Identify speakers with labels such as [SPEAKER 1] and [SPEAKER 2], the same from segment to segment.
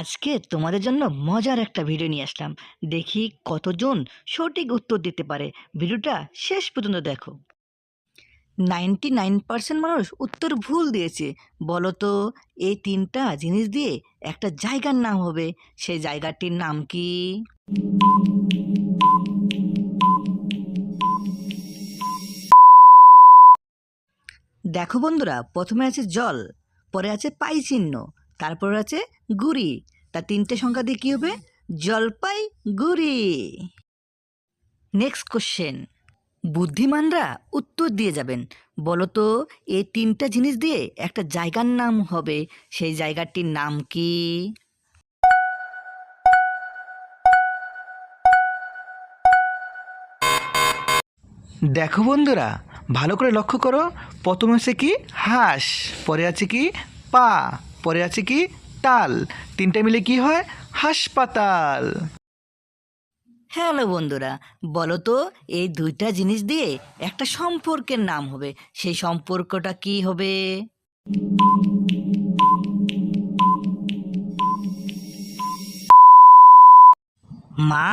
[SPEAKER 1] আজকে তোমাদের জন্য মজার একটা ভিডিও নিয়ে আসলাম। দেখি কতজন সঠিক উত্তর দিতে পারে। ভিডিওটা শেষ পর্যন্ত দেখো। 99% মানুষ উত্তর ভুল দিয়েছে। বলো তো, এই তিনটা জিনিস দিয়ে একটা জায়গার নাম হবে, সেই জায়গাটির নাম কি? দেখো বন্ধুরা, প্রথমে আছে জল, পরে আছে পাই চিহ্ন, তারপর আছে গুড়ি। তার তিনটে সংখ্যা দিয়ে কি হবে? জলপাই গুড়ি। নেক্সট কোশ্চেন, বুদ্ধিমানরা উত্তর দিয়ে যাবেন। বলো তো, এই তিনটা জিনিস দিয়ে একটা জায়গার নাম হবে, সেই জায়গাটির নাম কি?
[SPEAKER 2] দেখো বন্ধুরা, ভালো করে লক্ষ্য করো। প্রথমে আছে কি হাঁস, পরে আছে কি পা, পরে আছে কি তাল। তিনটা মিলে কি হয়? হাসপাতাল।
[SPEAKER 1] হ্যালো বন্ধুরা, বলো তো, এই দুইটা জিনিস দিয়ে একটা সম্পর্কের নাম হবে, সেই সম্পর্কটা কি হবে? মা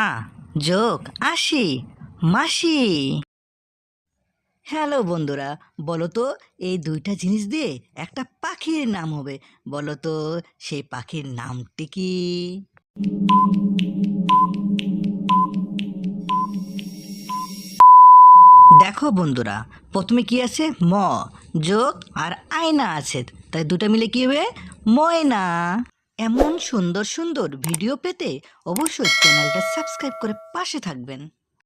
[SPEAKER 1] যোগ আসি, মাসি। হ্যালো বন্ধুরা, বলো তো, এই দুইটা জিনিস দিয়ে একটা পাখির নাম হবে। বলো তো, সেই পাখির নামটি কি? দেখো বন্ধুরা, প্রথমে কি আছে? ম যোগ আর আয়না আছে, তাই দুটো মিলে কি হবে? ময়না। এমন সুন্দর সুন্দর ভিডিও পেতে অবশ্যই চ্যানেলটা সাবস্ক্রাইব করে পাশে থাকবেন।